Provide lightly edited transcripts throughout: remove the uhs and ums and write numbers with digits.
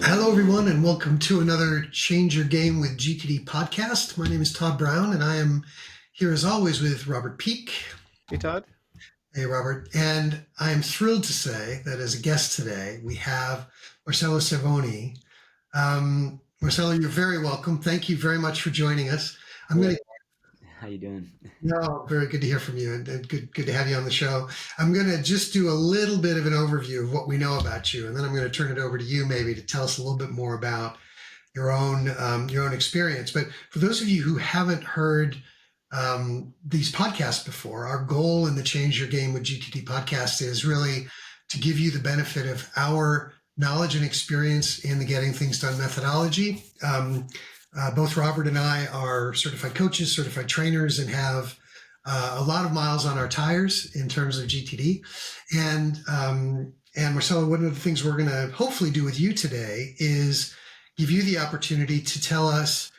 Hello, everyone, and welcome to another Change Your Game with GTD podcast. My name is Todd Brown, and I am here as always with Robert Peake. Hey, Todd. Hey, Robert. And I am thrilled to say that as a guest today, we have Marcelo Cervone. Marcelo, you're very welcome. Thank you very much for joining us. I'm going Hey, to how you doing? No, very good to hear from you, and good to have you on the show. I'm going to just do a little bit of an overview of what we know about you, and then I'm going to turn it over to you maybe to tell us a little bit more about your own experience. But for those of you who haven't heard these podcasts before, our goal in the Change Your Game with GTD podcast is really to give you the benefit of our knowledge and experience in the getting things done methodology. Both Robert and I are certified coaches, certified trainers, and have a lot of miles on our tires in terms of GTD. And Marcelo, one of the things we're going to hopefully do with you today is give you the opportunity to tell us,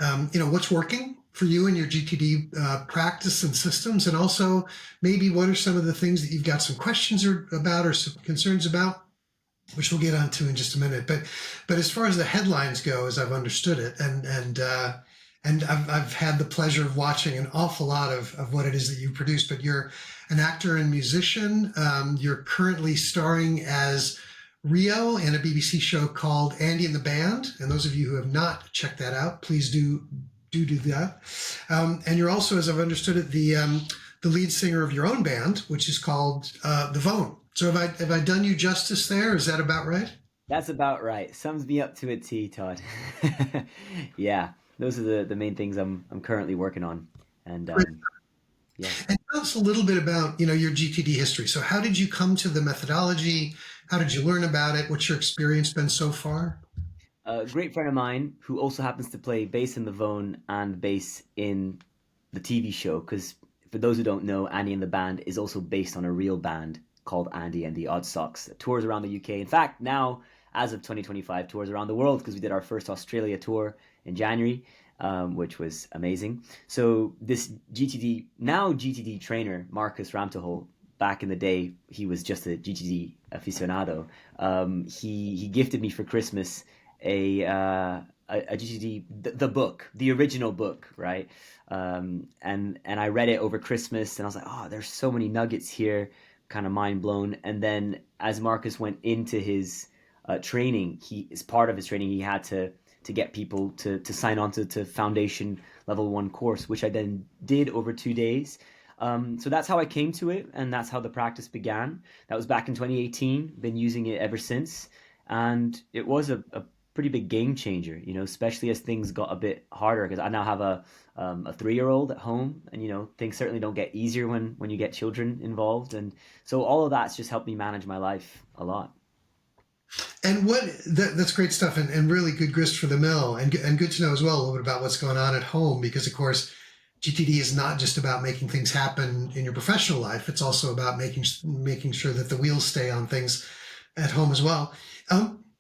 what's working for you in your GTD practice and systems, and also maybe what are some of the things that you've got some questions about or some concerns about, which we'll get onto in just a minute. But as far as the headlines go, as I've understood it, and I've had the pleasure of watching an awful lot of what it is that you produce. But you're an actor and musician. You're currently starring as Rio in a BBC show called Andy and the Band. And those of you who have not checked that out, please do that. And you're also, as I've understood it, the lead singer of your own band, which is called The Vone. So have I done you justice there? Is that about right? That's about right. Sums me up to a T, Todd. Yeah, those are the main things I'm currently working on, and Great. yeah. And tell us a little bit about your GTD history. So how did you come to the methodology? How did you learn about it? What's your experience been so far? A great friend of mine who also happens to play bass in the Vone and bass in the TV show. Because for those who don't know, Andy and the Band is also based on a real band called Andy and the Odd Socks. It tours around the UK. In fact, now as of 2025, tours around the world because we did our first Australia tour in January, which was amazing. So this GTD trainer, Marcus Ramtahol, back in the day, he was just a GTD aficionado. He gifted me for Christmas a GTD the book, the original book, right? And I read it over Christmas, and I was like, oh, there's so many nuggets here, kind of mind blown. And then as Marcus went into his training, as part of his training, he had to get people to sign on to Foundation Level 1 course, which I then did over 2 days. So that's how I came to it, and that's how the practice began. That was back in 2018. Been using it ever since, and it was a pretty big game changer, especially as things got a bit harder because I now have a 3-year-old at home, and things certainly don't get easier when you get children involved, and so all of that's just helped me manage my life a lot. And that's great stuff, and really good grist for the mill, and good to know as well a little bit about what's going on at home, because of course GTD is not just about making things happen in your professional life. It's also about making sure that the wheels stay on things at home as well.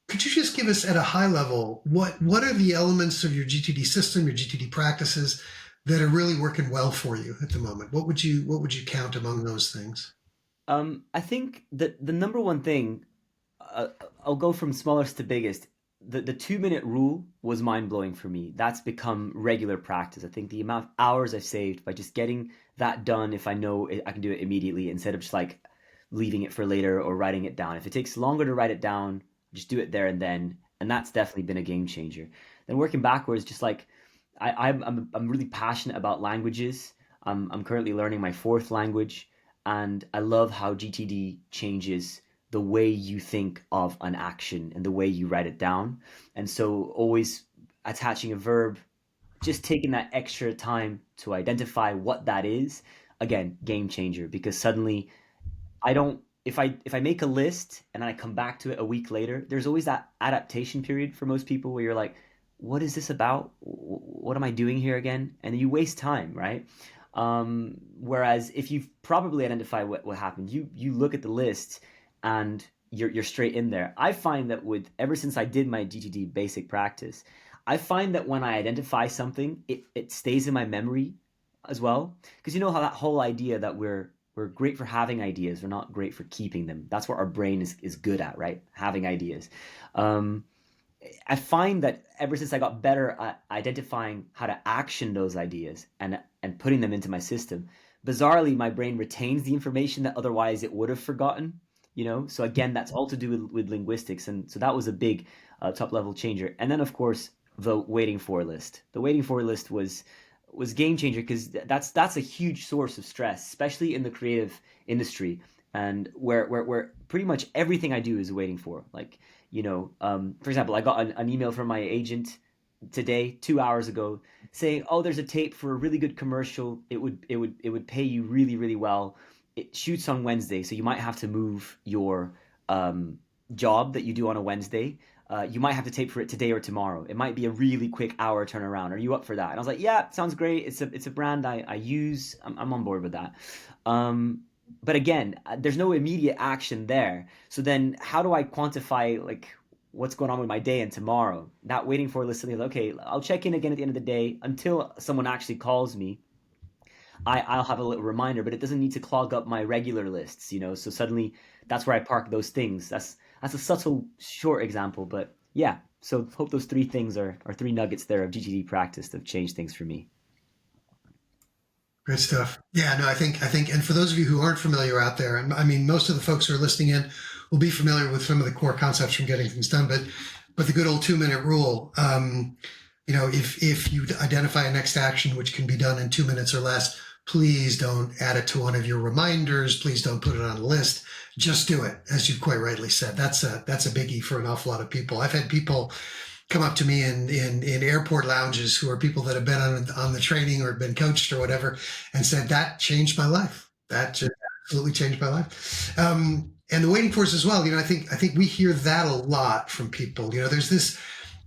Could you just give us at a high level what are the elements of your GTD system, your GTD practices that are really working well for you at the moment? What would you count among those things? I think that the number one thing, uh, I'll go from smallest to biggest. The 2 minute rule was mind blowing for me. That's become regular practice. I think the amount of hours I've saved by just getting that done, if I know I can do it immediately instead of just like leaving it for later or writing it down. If it takes longer to write it down, just do it there and then. And that's definitely been a game changer. Then working backwards, just like I'm really passionate about languages. I'm currently learning my fourth language, and I love how GTD changes the way you think of an action and the way you write it down. And so always attaching a verb, just taking that extra time to identify what that is, again, game changer, because suddenly I don't if I make a list and then I come back to it a week later, there's always that adaptation period for most people where you're like, what is this about? What am I doing here again? And you waste time, right? Whereas if you've probably identified what happened, you look at the list and you're straight in there. I find that with ever since I did my GTD basic practice, I find that when I identify something, it stays in my memory as well. Because you know how that whole idea that we're great for having ideas, we're not great for keeping them. That's what our brain is good at, right? Having ideas. Um, I find that ever since I got better at identifying how to action those ideas and putting them into my system, bizarrely my brain retains the information that otherwise it would have forgotten. So again, that's all to do with linguistics, and so that was a big top level changer. And then of course the waiting for list. The waiting for list was game changer because that's a huge source of stress, especially in the creative industry, and where pretty much everything I do is waiting for. Like, for example, I got an email from my agent today, 2 hours ago, saying, "Oh, there's a tape for a really good commercial. It would pay you really really well. It shoots on Wednesday, so you might have to move your um, job that you do on a Wednesday. You might have to tape for it today or tomorrow. It might be a really quick hour turnaround. Are you up for that?" And I was like, "Yeah, sounds great. It's a brand I use. I'm on board with that." Um, but again, there's no immediate action there. So then, how do I quantify like what's going on with my day and tomorrow? Not waiting for listening. Okay, I'll check in again at the end of the day until someone actually calls me. I'll have a little reminder, but it doesn't need to clog up my regular lists. So suddenly that's where I park those things. That's a subtle, short example, but yeah. So hope those three things are three nuggets there of GTD practice that have changed things for me. Great stuff. Yeah, no, I think, and for those of you who aren't familiar out there, and I mean, most of the folks who are listening in will be familiar with some of the core concepts from getting things done, but the good old 2 minute rule. If you identify a next action which can be done in 2 minutes or less, please don't add it to one of your reminders. Please don't put it on a list. Just do it, as you quite rightly said. That's a biggie for an awful lot of people. I've had people come up to me in airport lounges who are people that have been on the training or been coached or whatever, and said that changed my life. That just absolutely changed my life. And the waiting force as well. I think we hear that a lot from people. There's this.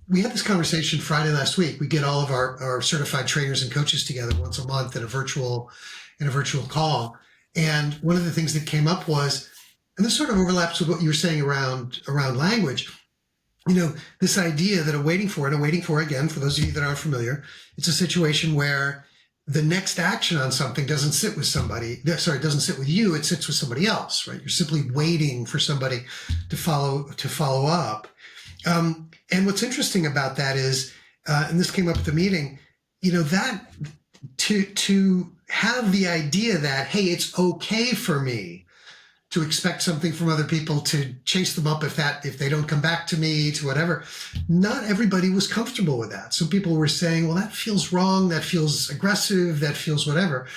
We had this conversation Friday last week. We get all of our certified trainers and coaches together once a month in a virtual call. And one of the things that came up was, and this sort of overlaps with what you were saying around language. This idea that a waiting for, again, for those of you that aren't familiar, it's a situation where the next action on something doesn't sit with doesn't sit with you, it sits with somebody else, right? You're simply waiting for somebody to follow up. And what's interesting about that is, and this came up at the meeting, that to have the idea that, hey, it's okay for me to expect something from other people, to chase them up if they don't come back to me, to whatever. Not everybody was comfortable with that. Some people were saying, well, that feels wrong, that feels aggressive, that feels whatever.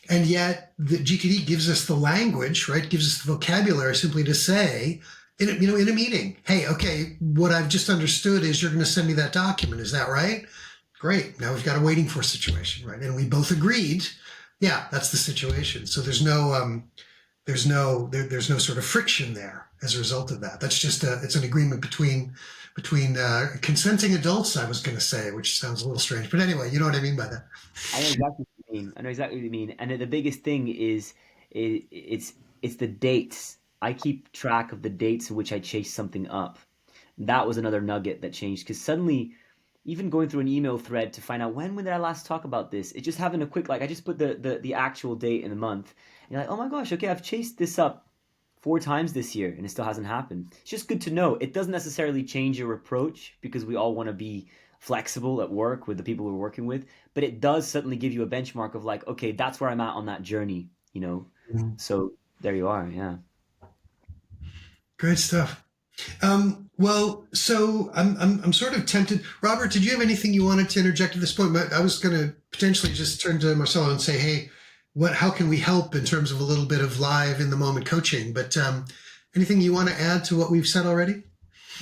And yet the GTD gives us the language, right? Gives us the vocabulary simply to say, in a meeting, hey, okay, what I've just understood is you're going to send me that document. Is that right? Great. Now we've got a waiting for situation, right? And we both agreed, yeah, that's the situation. So there's no sort of friction there as a result of that. That's just it's an agreement between consenting adults, I was going to say, which sounds a little strange, but anyway, you know what I mean by that. I know exactly what you mean. I know exactly what you mean. And the biggest thing is it's the dates. I keep track of the dates in which I chase something up. That was another nugget that changed because suddenly, even going through an email thread to find out when did I last talk about this, it's just having a quick, like, I just put the actual date in the month, and you're like, oh my gosh, okay, I've chased this up 4 times this year and it still hasn't happened. It's just good to know. It doesn't necessarily change your approach because we all want to be flexible at work with the people we're working with, but it does suddenly give you a benchmark of like, okay, that's where I'm at on that journey. Mhm. So there you are, yeah. Great stuff. Well, so I'm sort of tempted. Robert, did you have anything you wanted to interject at this point? I was going to potentially just turn to Marcelo and say, hey, how can we help in terms of a little bit of live in the moment coaching? But anything you want to add to what we've said already?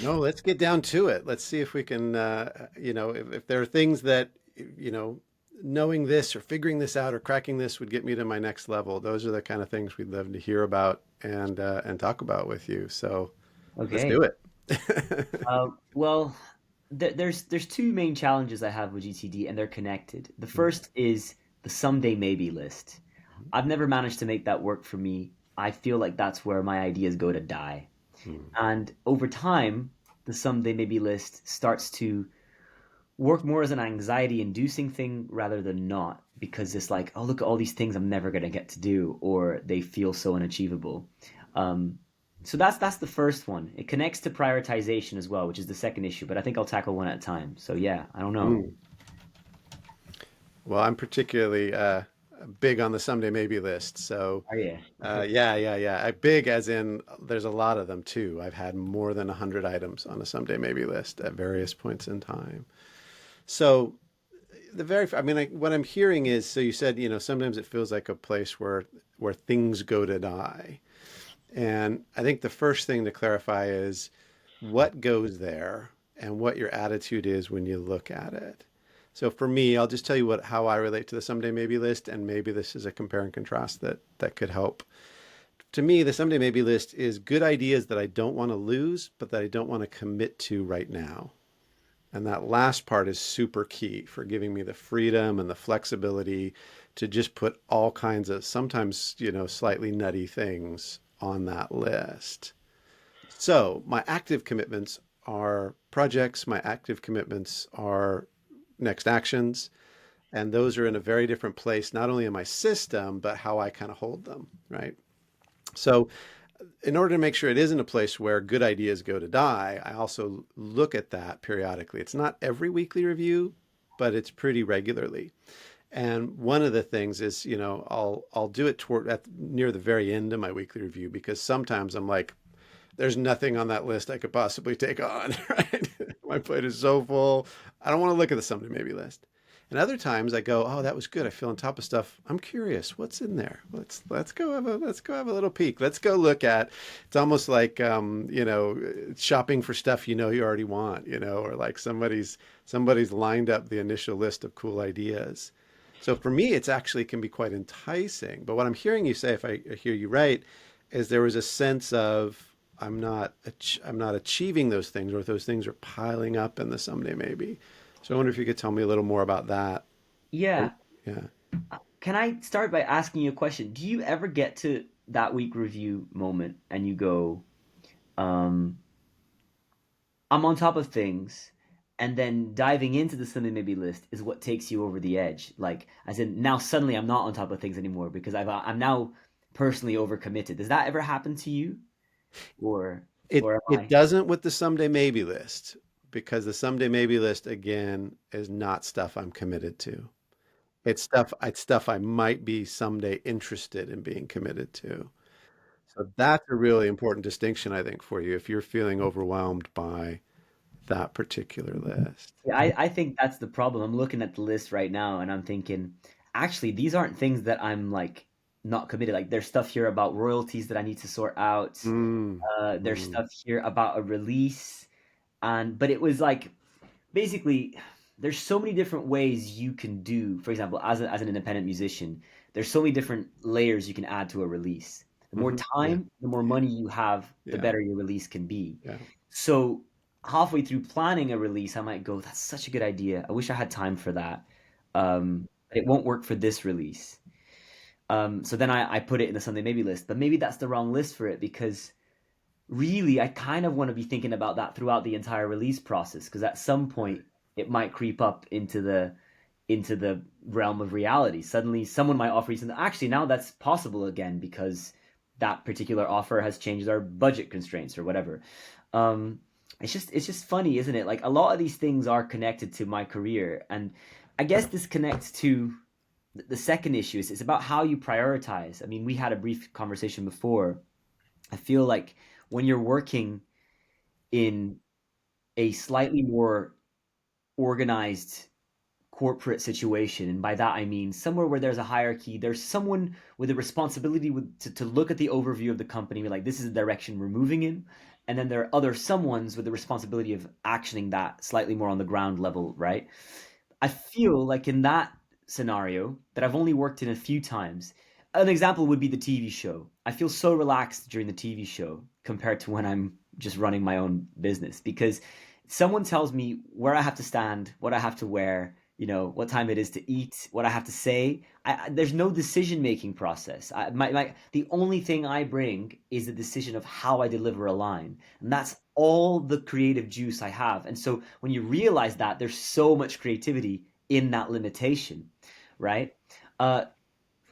No, let's get down to it. Let's see if we can, if there are things that, knowing this or figuring this out or cracking this would get me to my next level. Those are the kind of things we'd love to hear about and talk about with you. So let's Okay. do it. Well, there's two main challenges I have with GTD, and they're connected. The first is the someday maybe list. I've never managed to make that work for me. I feel like that's where my ideas go to die. Mhm. And over time, the someday maybe list starts to work more as an anxiety inducing thing rather than not, because it's like, oh, look at all these things I'm never going to get to do, or they feel so unachievable. Um, So that's the first one. It connects to prioritization as well, which is the second issue, but I think I'll tackle one at a time. So yeah, I don't know. Mm. Well, I'm particularly big on the someday maybe list. So Oh yeah. yeah. Big as in there's a lot of them too. I've had more than 100 items on a someday maybe list at various points in time. So I mean, what I'm hearing is, so you said, sometimes it feels like a place where things go to die. And I think the first thing to clarify is what goes there and what your attitude is when you look at it. So for me, I'll just tell you how I relate to the someday maybe list, and maybe this is a compare and contrast that could help. To me, the someday maybe list is good ideas that I don't want to lose, but that I don't want to commit to right now. And that last part is super key for giving me the freedom and the flexibility to just put all kinds of sometimes, slightly nutty things on that list. So my active commitments are projects, my active commitments are next actions, and those are in a very different place, not only in my system, but how I kind of hold them, right? So in order to make sure it isn't a place where good ideas go to die, I also look at that periodically. It's not every weekly review, but it's pretty regularly. And one of the things is, I'll do it near the very end of my weekly review, because sometimes I'm like, there's nothing on that list I could possibly take on, right? My plate is so full. I don't want to look at the someday maybe list. And other times I go, oh, that was good. I feel on top of stuff. I'm curious, what's in there? Let's go have a little peek. Let's go look at. It's almost like shopping for stuff you already want, or like somebody's lined up the initial list of cool ideas. So for me, it's actually can be quite enticing. But what I'm hearing you say, if I hear you right, is there was a sense of I'm not achieving those things, or if those things are piling up in the someday maybe. So I wonder if you could tell me a little more about that. Yeah. Yeah. Can I start by asking you a question? Do you ever get to that week review moment and you go, um, I'm on top of things, and then diving into the something maybe list is what takes you over the edge? Like, as in now suddenly I'm not on top of things anymore because I'm now personally overcommitted. Does that ever happen to you, or It or am it I? doesn't with the someday maybe list, because the someday maybe list again is not stuff I'm committed to. It's stuff I might be someday interested in being committed to. So that's a really important distinction, I think, for you if you're feeling overwhelmed by that particular list. Yeah, I think that's the problem. I'm looking at the list right now and I'm thinking, actually, these aren't things that I'm like not committed. Like there's stuff here about royalties that I need to sort out. Mm, There's mm, stuff here about a release, and but it was like basically there's so many different ways you can do. For example, as an independent musician, there's so many different layers you can add to a release. The more yeah, time, the more money you have, the yeah, better your release can be. yeah. So halfway through planning a release, I might go, "That's such a good idea. I wish I had time for that, but it won't work for this release." So then I put it in the Sunday maybe list, but maybe that's the wrong list for it because really I kind of want to be thinking about that throughout the entire release process because at some point it might creep up into the realm of reality. Suddenly someone might offer you something. Actually, now that's possible again because that particular offer has changed our budget constraints or whatever. Um, it's just funny, isn't it? Like a lot of these things are connected to my career, and I guess this connects to the second issue. Is it's about how you prioritize. I mean, we had a brief conversation before. I feel like when you're working in a slightly more organized corporate situation, and by that I mean somewhere where there's a hierarchy, there's someone with a responsibility to look at the overview of the company, be like, this is the direction we're moving in. And then there are other someones with the responsibility of actioning that slightly more on the ground level, right? I feel like in that scenario that I've only worked in a few times, an example would be the TV show. I feel so relaxed during the TV show compared to when I'm just running my own business because someone tells me where I have to stand, what I have to wear, what time it is to eat, what I have to say. There's no decision making process. The only thing I bring is the decision of how I deliver a line, and that's all the creative juice I have. And so when you realize that, there's so much creativity in that limitation, right? Uh,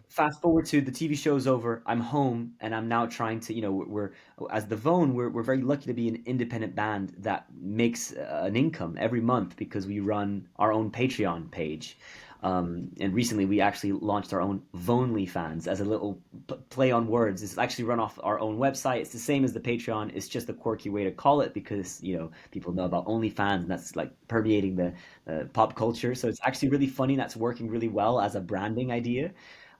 fast forward to the TV show's over. I'm home, and I'm now trying to, we're as the Vone, we're very lucky to be an independent band that makes an income every month because we run our own Patreon page. And recently we actually launched our own Vonely fans as a little play on words. It's actually run off our own website. It's the same as the Patreon. It's just a quirky way to call it because, people know about OnlyFans, and that's like permeating the pop culture. So it's actually really funny. That's working really well as a branding idea.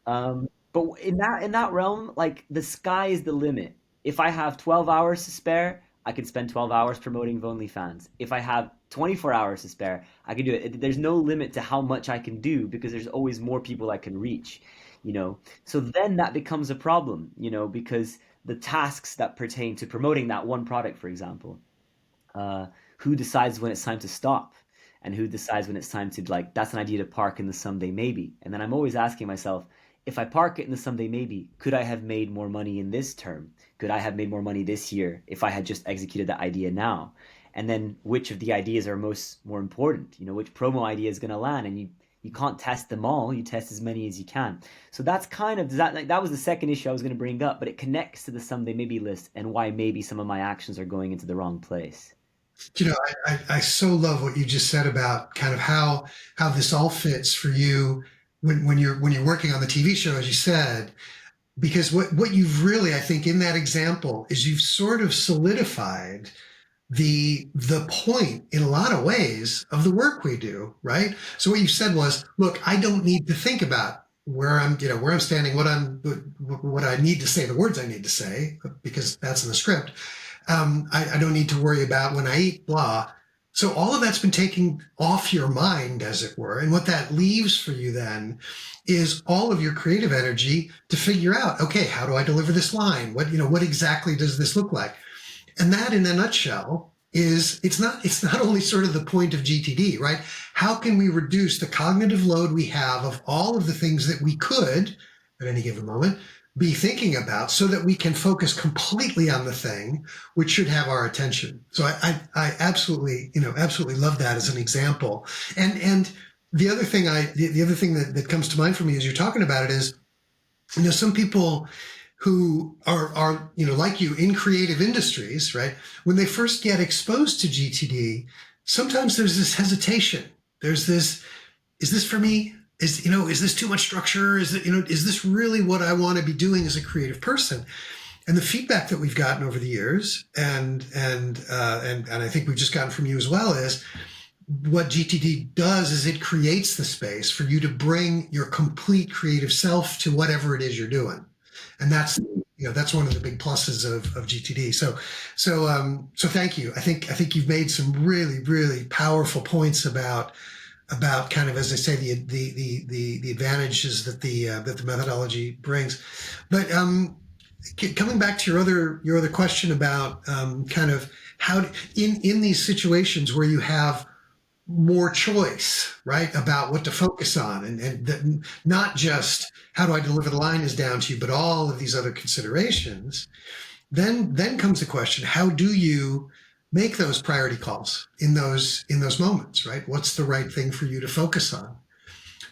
But in that realm, like the sky is the limit. If I have 12 hours to spare, I can spend 12 hours promoting OnlyFans. If I have 24 hours to spare, I can do it. There's no limit to how much I can do because there's always more people I can reach, you know. So then that becomes a problem, because the tasks that pertain to promoting that one product, for example, uh, who decides when it's time to stop, and who decides when it's time to, like, that's an idea to park in the someday maybe. And then I'm always asking myself, if I park it in the someday maybe, could I have made more money in this term? Could I have made more money this year if I had just executed that idea now? And then which of the ideas are more important? Which promo idea is going to land? And you can't test them all. You test as many as you can. So that's kind of that. Like, that was the second issue I was going to bring up, but it connects to the someday maybe list and why maybe some of my actions are going into the wrong place. You know, I so love what you just said about kind of how this all fits for you when you're working on the TV show, as you said, because what you've really, I think, in that example is you've sort of solidified the point in a lot of ways of the work we do, right? So what you said was, look, I don't need to think about where I'm standing, what I need to say, the words I need to say, because that's in the script. I don't need to worry about when I eat, blah. So all of that's been taken off your mind, as it were. And what that leaves for you then is all of your creative energy to figure out, okay, how do I deliver this line? What exactly does this look like? And that, in a nutshell, is it's not only sort of the point of GTD, right? How can we reduce the cognitive load we have of all of the things that we could, at any given moment, be thinking about, so that we can focus completely on the thing which should have our attention. So I absolutely love that as an example. And the other thing that comes to mind for me as you're talking about it is, some people who are like you, in creative industries, right? When they first get exposed to GTD, sometimes there's this hesitation. There's this, is this for me? Is this too much structure? Is this really what I want to be doing as a creative person? And the feedback that we've gotten over the years, and I think we've just gotten from you as well, is what GTD does is it creates the space for you to bring your complete creative self to whatever it is you're doing. And that's one of the big pluses of GTD. So thank you. I think you've made some really, really powerful points about kind of, as I say, the advantages that the methodology brings. But coming back to your other question about kind of how in these situations where you have more choice, right, about what to focus on, and that not just how do I deliver the line is down to you, but all of these other considerations, then comes the question, how do you make those priority calls in those moments, right? What's the right thing for you to focus on?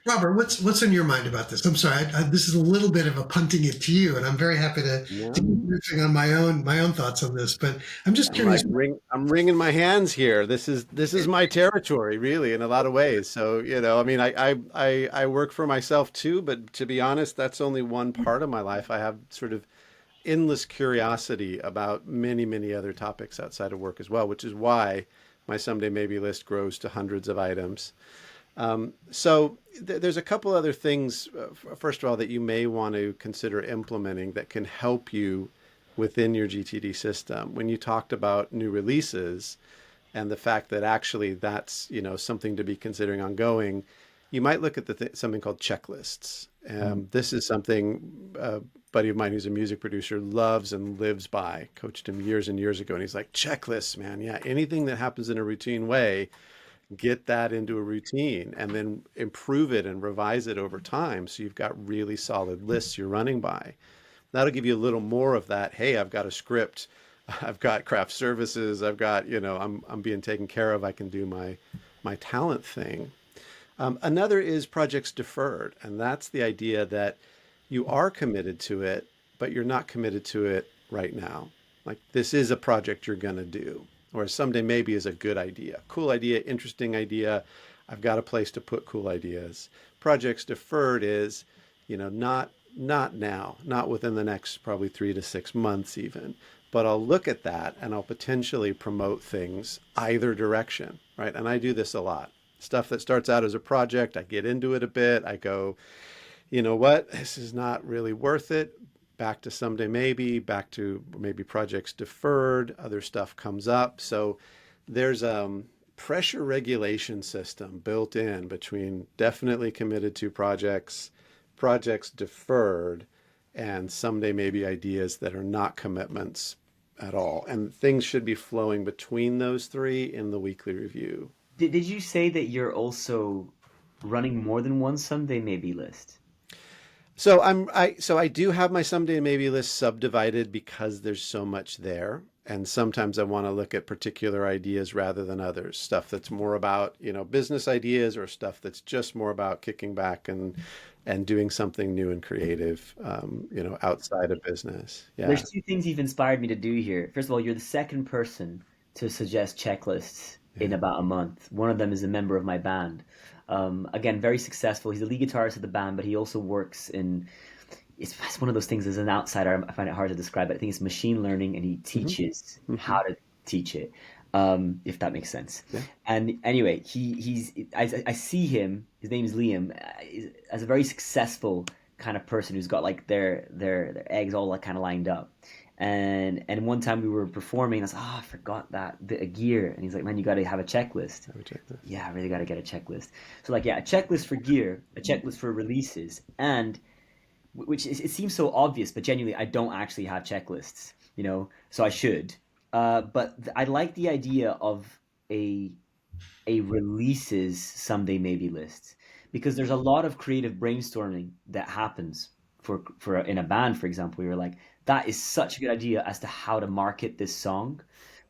Robert, what's on your mind about this? I'm sorry, this is a little bit of a punting it to you, and I'm very happy to Yeah. keep riffing on my own thoughts on this. But I'm just curious. I'm wringing my hands here. This is my territory, really, in a lot of ways. So, I mean, I work for myself too, but to be honest, that's only one part of my life. I have sort of endless curiosity about many, many other topics outside of work as well, which is why my someday maybe list grows to hundreds of items. So there's a couple other things, first of all, that you may want to consider implementing that can help you within your GTD system. When you talked about new releases and the fact that actually that's, something to be considering ongoing, you might look at something called checklists. This is something a buddy of mine who's a music producer loves and lives by. Coached him years and years ago, and he's like, checklists, man. Yeah, anything that happens in a routine way, get that into a routine and then improve it and revise it over time. So you've got really solid lists you're running by. That'll give you a little more of that. Hey, I've got a script. I've got craft services. I've got, I'm being taken care of. I can do my talent thing. Another is projects deferred. And that's the idea that, you are committed to it, but you're not committed to it right now. Like this is a project you're going to do, or someday maybe is a good idea, cool idea, interesting idea. I've got a place to put cool ideas. Projects deferred is, not now, not within the next probably 3 to 6 months even, but I'll look at that and I'll potentially promote things either direction, right? And I do this a lot. Stuff that starts out as a project, I get into it a bit. I go, you know what, this is not really worth it. Back to someday maybe, back to maybe projects deferred, other stuff comes up. So there's a pressure regulation system built in between definitely committed to projects, projects deferred, and someday maybe ideas that are not commitments at all. And things should be flowing between those three in the weekly review. Did you say that you're also running more than one someday maybe list? So I do have my someday maybe list subdivided because there's so much there. And sometimes I want to look at particular ideas rather than others. Stuff that's more about, business ideas, or stuff that's just more about kicking back and doing something new and creative, outside of business. Yeah. There's two things you've inspired me to do here. First of all, you're the second person to suggest checklists in Yeah. about a month. One of them is a member of my band. Again, very successful. He's the lead guitarist of the band, but he also works in. It's one of those things. As an outsider, I find it hard to describe it. I think it's machine learning, and he Hmm. teaches Hmm. how to teach it, if that makes sense. Yeah. And anyway, I see him. His name is Liam, as a very successful kind of person who's got like their eggs all like kind of lined up. And one time we were performing, I was like, oh, I forgot that bit of gear, and he's like, man, you got to have a checklist. I would check this. Yeah, I really got to get a checklist. So like, yeah, a checklist for gear, a checklist for releases, and which it seems so obvious, but genuinely, I don't actually have checklists, so I should. But I like the idea of a a releases someday maybe list, because there's a lot of creative brainstorming that happens for in a band, for example. You're like, that is such a good idea as to how to market this song,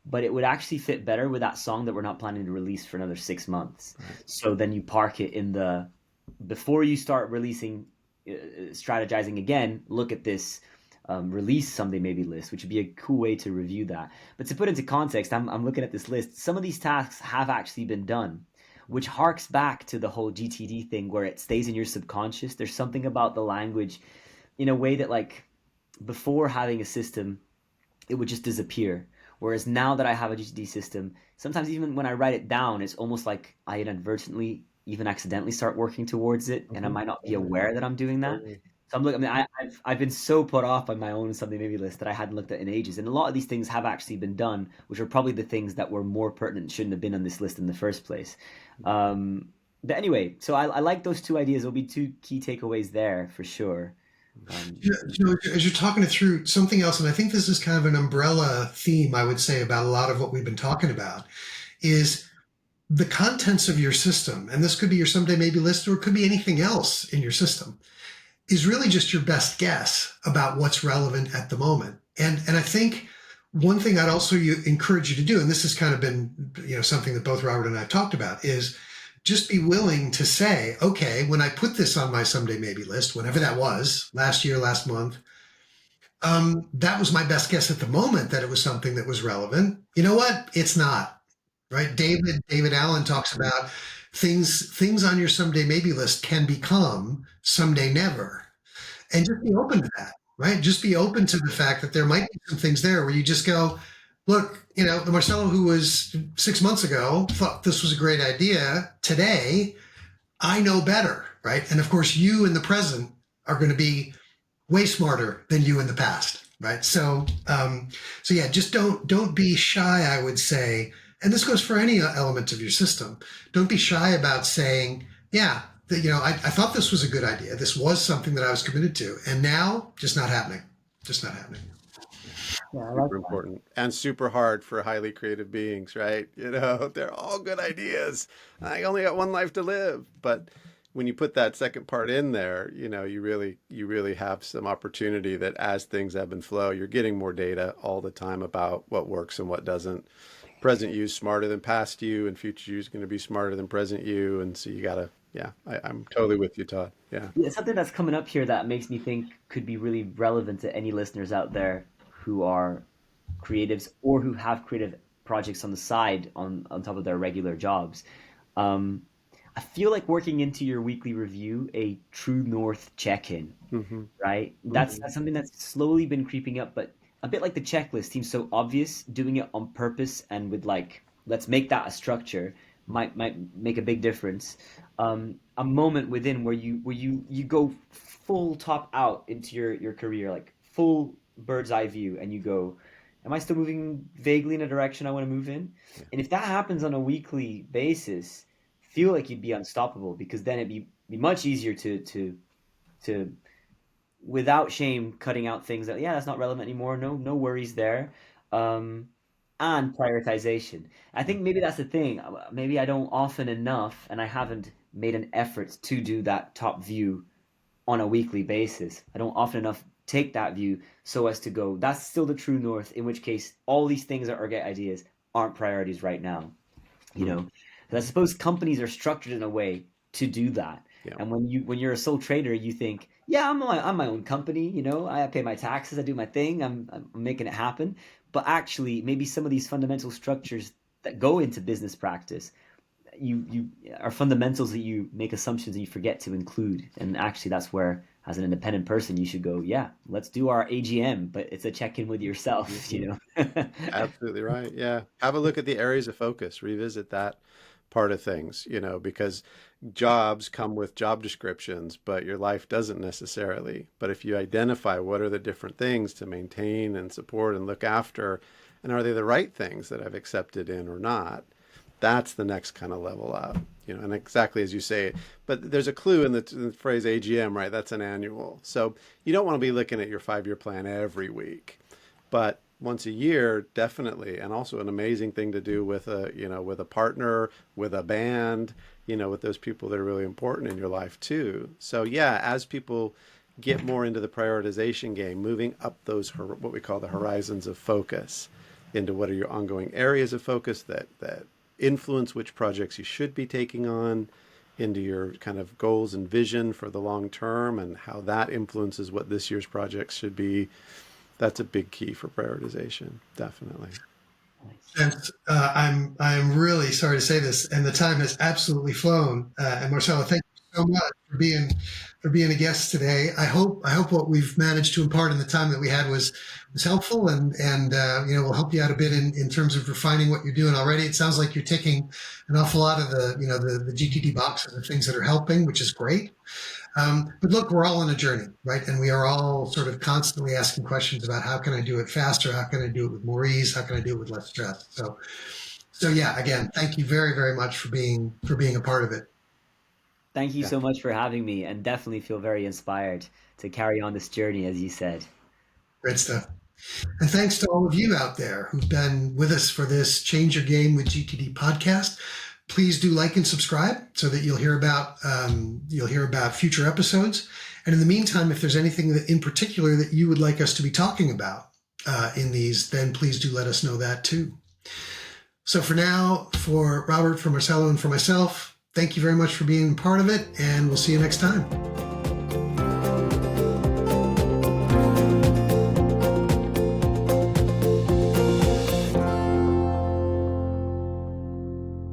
but it would actually fit better with that song that we're not planning to release for another 6 months. Right. So then you park it in the before you start releasing, strategizing again. Look at this release someday maybe list, which would be a cool way to review that. But to put into context, I'm looking at this list. Some of these tasks have actually been done, which harks back to the whole GTD thing where it stays in your subconscious. There's something about the language in a way that, like, before having a system, it would just disappear. Whereas now that I have a GTD system, sometimes even when I write it down, it's almost like I inadvertently, even accidentally, start working towards it, and I Hmm. might not be aware that I'm doing that. Totally. So I'm looking. I mean, I've been so put off by my own something maybe list that I hadn't looked at in ages, and a lot of these things have actually been done, which are probably the things that were more pertinent and shouldn't have been on this list in the first place. But anyway, so I like those two ideas. There'll be two key takeaways there for sure. Um, As you're talking it through, something else, and I think this is kind of an umbrella theme, I would say, about a lot of what we've been talking about, is the contents of your system. And this could be your someday maybe list, or it could be anything else in your system, is really just your best guess about what's relevant at the moment. And I think one thing I'd also encourage you to do, and this has kind of been something that both Robert and I have talked about, is just be willing to say, okay, when I put this on my someday maybe list, whenever that was, last year, last month, that was my best guess at the moment that it was something that was relevant. You know what? It's not, right? David Allen talks about things on your someday maybe list can become someday never, and just be open to that, right? Just be open to the fact that there might be some things there where you just go, look, the Marcelo who was 6 months ago thought this was a great idea. Today, I know better, right? And of course, you in the present are going to be way smarter than you in the past, right? So yeah, just don't be shy, I would say, and this goes for any element of your system. Don't be shy about saying, yeah, I thought this was a good idea. This was something that I was committed to, and now just not happening. Just not happening. yeah, I like Super that. important and super hard for highly creative beings, right? They're all good ideas. I only got one life to live. But when you put that second part in there, you really have some opportunity that as things ebb and flow, you're getting more data all the time about what works and what doesn't. Present you is smarter than past you, and future you is going to be smarter than present you. And so you Yeah. I'm totally with you, Todd. Yeah. Yeah, something that's coming up here that makes me think could be really relevant to any listeners out there who are creatives or who have creative projects on the side on top of their regular jobs. Um, I feel like working into your weekly review a true north check-in, Hmm. right? That's something that's slowly been creeping up, but a bit like the checklist seems so obvious. Doing it on purpose and with like, let's make that a structure might make a big difference. A moment within where you go full top out into your career, like full bird's eye view, and you go, am I still moving vaguely in a direction I want to move in? Yeah. And if that happens on a weekly basis, feel like you'd be unstoppable because then it'd be much easier to without shame cutting out things that, yeah, that's not relevant anymore. No worries there. Um, and prioritization. I think maybe that's the thing. Maybe I don't often enough, and I haven't made an effort to do that top view on a weekly basis. I don't often enough take that view so as to go, that's still the true north, in which case all these things that are get ideas aren't priorities right now. You Mm. know, I suppose companies are structured in a way to do that. Yeah. And when you're a sole trader, you think, yeah, I'm my own company. I pay my taxes, I do my thing, I'm making it happen. But actually, maybe some of these fundamental structures that go into business practice, you are fundamentals that you make assumptions that you forget to include. And actually, that's where, as an independent person, you should go, yeah, let's do our AGM, but it's a check in with yourself. Mhm. Absolutely right. Yeah. Have a look at the areas of focus, revisit that part of things, because jobs come with job descriptions, but your life doesn't necessarily. But if you identify what are the different things to maintain and support and look after, and are they the right things that I've accepted in or not, that's the next kind of level up, and exactly as you say. But there's a clue in the phrase AGM, right? That's an annual. So you don't want to be looking at your 5-year plan every week, but once a year, definitely. And also an amazing thing to do with with a partner, with a band, with those people that are really important in your life too. So yeah, as people get more into the prioritization game, moving up those what we call the horizons of focus into what are your ongoing areas of focus that influence which projects you should be taking on, into your kind of goals and vision for the long term, and how that influences what this year's projects should be. That's a big key for prioritization, definitely. Nice. And I'm really sorry to say this, and the time has absolutely flown. And Marcelo, thank you so much for being a guest today. I hope what we've managed to impart in the time that we had was helpful, and will help you out a bit in terms of refining what you're doing already. It sounds like you're ticking an awful lot of the GTD boxes of things that are helping, which is great. But look, we're all on a journey, right? And we are all sort of constantly asking questions about how can I do it faster? How can I do it with more ease? How can I do it with less stress? So yeah, again, thank you very, very much for being a part of it. Thank you Yeah. so much for having me, and definitely feel very inspired to carry on this journey, as you said. Great stuff. And thanks to all of you out there who've been with us for this Change Your Game with GTD podcast. Please do like and subscribe so that you'll hear about future episodes. And in the meantime, if there's anything that in particular that you would like us to be talking about in these, then please do let us know that too. So for now, for Robert, for Marcelo, and for myself, thank you very much for being part of it, and we'll see you next time.